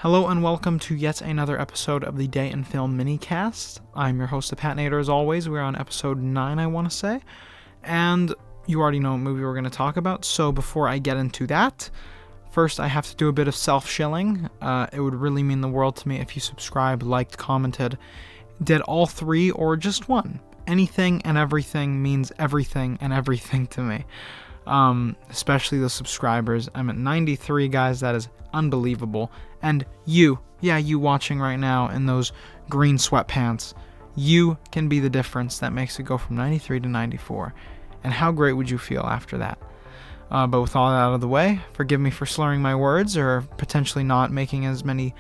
Hello and welcome to yet another episode of the Day in Film MiniCast. I'm your host, Titane, as always. We're on episode 9, I want to say. And you already know what movie we're going to talk about, so before I get into that, first I have to do a bit of self-shilling. It would really mean the world to me if you subscribed, liked, commented, did all three, or just one. Anything and everything means everything and everything to me. Especially the subscribers. I'm at 93, guys. That is unbelievable. And you watching right now in those green sweatpants, you can be the difference that makes it go from 93 to 94. And how great would you feel after that? But with all that out of the way, forgive me for slurring my words or potentially not making as many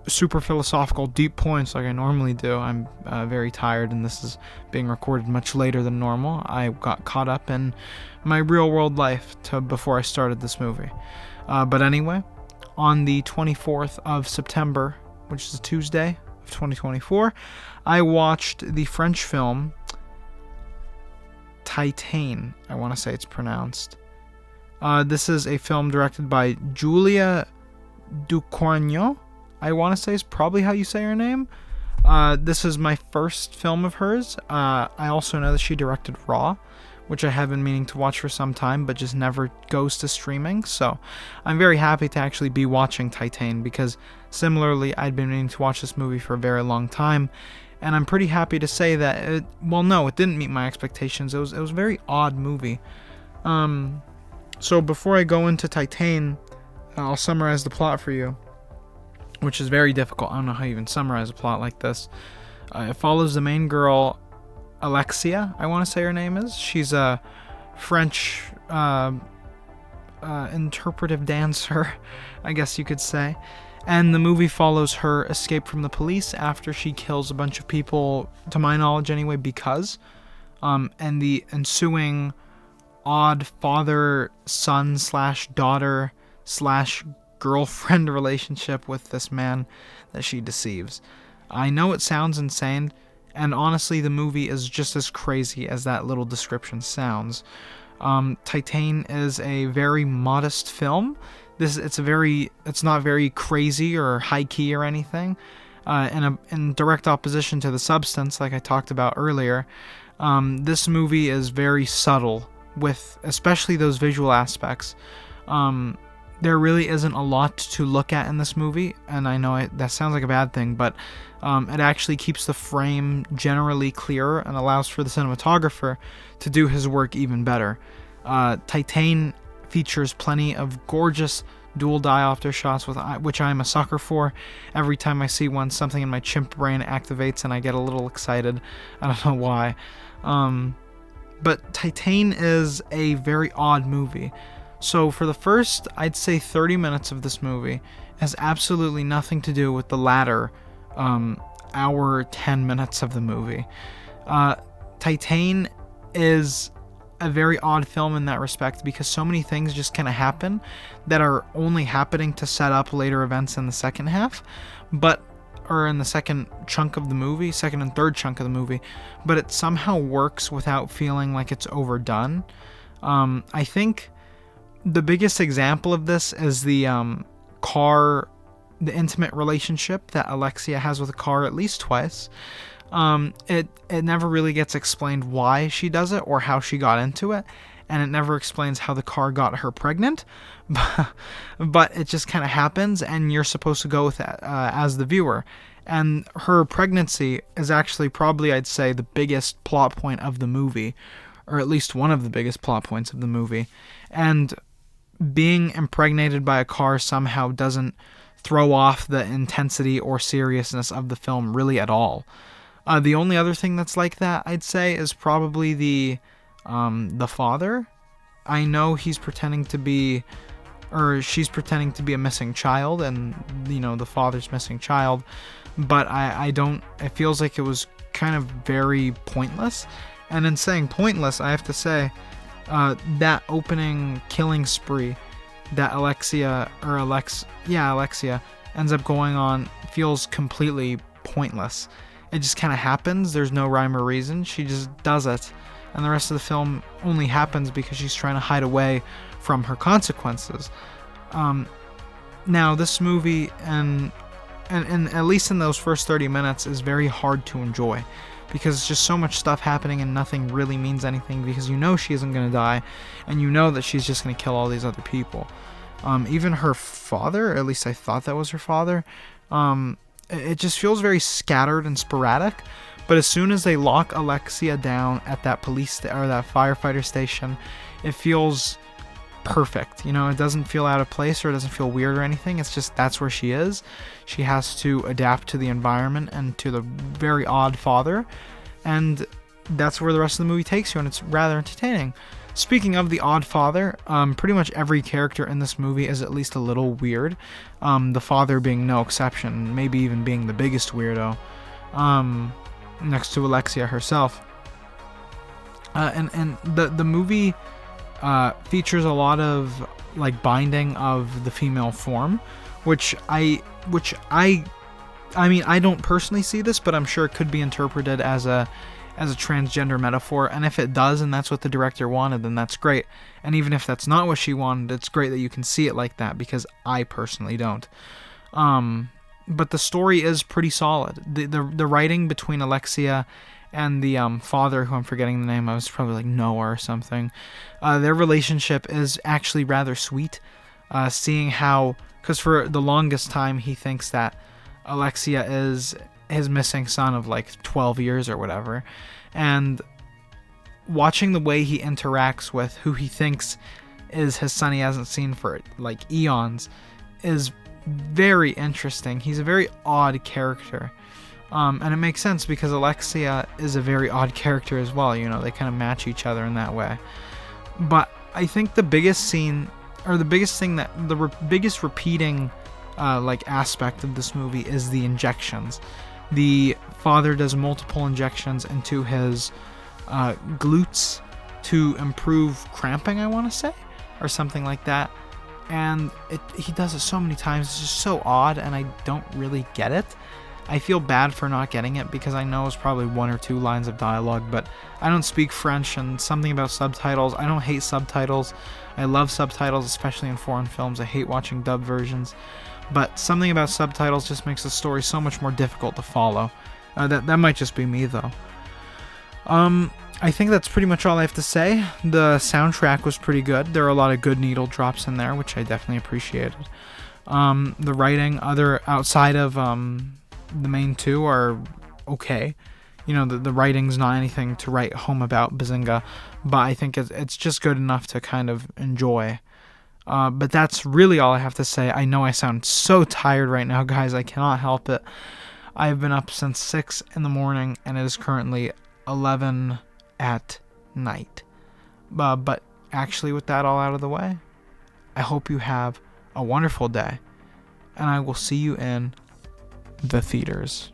super philosophical deep points like I normally do. I'm very tired, and this is being recorded much later than normal. I got caught up in my real world life before I started this movie. But anyway, on the 24th of September, which is a Tuesday of 2024, I watched the French film Titane, I want to say it's pronounced. This is a film directed by Julia Ducournau, I want to say is probably how you say her name. This is my first film of hers. I also know that she directed Raw, which I have been meaning to watch for some time, but just never goes to streaming. So I'm very happy to actually be watching Titane, because similarly, I'd been meaning to watch this movie for a very long time. And I'm pretty happy to say that it didn't meet my expectations. It was a very odd movie. So before I go into Titane, I'll summarize the plot for you, which is very difficult. I don't know how you even summarize a plot like this. It follows the main girl, Alexia, I want to say her name is. She's a French interpretive dancer, I guess you could say. And the movie follows her escape from the police after she kills a bunch of people, to my knowledge anyway, because. And the ensuing odd father-son / daughter / girlfriend relationship with this man that she deceives. I know it sounds insane, and honestly the movie is just as crazy as that little description sounds. Titane is a very modest film. It's not very crazy or high key or anything. In direct opposition to The Substance, like I talked about earlier, this movie is very subtle with especially those visual aspects. There really isn't a lot to look at in this movie, and I know that sounds like a bad thing, but it actually keeps the frame generally clearer and allows for the cinematographer to do his work even better. Titane features plenty of gorgeous dual diopter shots, which I'm a sucker for. Every time I see one, something in my chimp brain activates and I get a little excited. I don't know why. But Titane is a very odd movie. So for the first, I'd say 30 minutes of this movie has absolutely nothing to do with the latter hour 10 minutes of the movie. Titane is a very odd film in that respect, because so many things just kind of happen that are only happening to set up later events in the second half, or in the second chunk of the movie, second and third chunk of the movie, but it somehow works without feeling like it's overdone. I think the biggest example of this is the intimate relationship that Alexia has with a car at least twice. It never really gets explained why she does it or how she got into it, and it never explains how the car got her pregnant, but it just kind of happens, and you're supposed to go with that as the viewer. And her pregnancy is actually probably, I'd say, the biggest plot point of the movie, or at least one of the biggest plot points of the movie. And being impregnated by a car somehow doesn't throw off the intensity or seriousness of the film really at all. The only other thing that's like that, I'd say, is probably the father. I know he's pretending to be, or she's pretending to be a missing child, and, the father's missing child, but it feels like it was kind of very pointless. And in saying pointless, I have to say, that opening killing spree that Alexia ends up going on feels completely pointless. It just kind of happens. There's no rhyme or reason. She just does it. And the rest of the film only happens because she's trying to hide away from her consequences. Now, this movie, and at least in those first 30 minutes, is very hard to enjoy, because it's just so much stuff happening and nothing really means anything, because you know she isn't going to die, and you know that she's just going to kill all these other people. Even her father, at least I thought that was her father, it just feels very scattered and sporadic. But as soon as they lock Alexia down at that or that firefighter station, it feels perfect. You know, it doesn't feel out of place, or it doesn't feel weird or anything. It's just, that's where she is. She has to adapt to the environment and to the very odd father, and that's where the rest of the movie takes you, and it's rather entertaining. Speaking of the odd father, pretty much every character in this movie is at least a little weird. The father being no exception, maybe even being the biggest weirdo, next to Alexia herself. And the movie features a lot of like binding of the female form, which I mean, I don't personally see this, but I'm sure it could be interpreted as a transgender metaphor, and if it does, and that's what the director wanted, then that's great. And even if that's not what she wanted, it's great that you can see it like that, because I personally don't. But the story is pretty solid. The writing between Alexia and the father, who I'm forgetting the name, I was probably like Noah or something, their relationship is actually rather sweet, seeing how, because for the longest time he thinks that Alexia is his missing son of like 12 years or whatever, and watching the way he interacts with who he thinks is his son he hasn't seen for like eons is very interesting. He's a very odd character, and it makes sense because Alexia is a very odd character as well. You know, they kind of match each other in that way. But I think the biggest scene, or the biggest thing that biggest repeating like aspect of this movie is the injections. The father does multiple injections into his glutes to improve cramping, I want to say, or something like that. And he does it so many times. It's just so odd, and I don't really get it. I feel bad for not getting it, because I know it's probably 1 or 2 lines of dialogue, but I don't speak French, and something about subtitles. I don't hate subtitles. I love subtitles, especially in foreign films. I hate watching dubbed versions. But something about subtitles just makes the story so much more difficult to follow. That might just be me, though. I think that's pretty much all I have to say. The soundtrack was pretty good. There are a lot of good needle drops in there, which I definitely appreciated. The writing, outside of the main two, are okay. You know, the writing's not anything to write home about, Bazinga, but I think it's just good enough to kind of enjoy. But that's really all I have to say. I know I sound so tired right now, guys. I cannot help it. I've been up since 6 in the morning, and it is currently 11 at night. But actually, with that all out of the way, I hope you have a wonderful day, and I will see you in the theaters.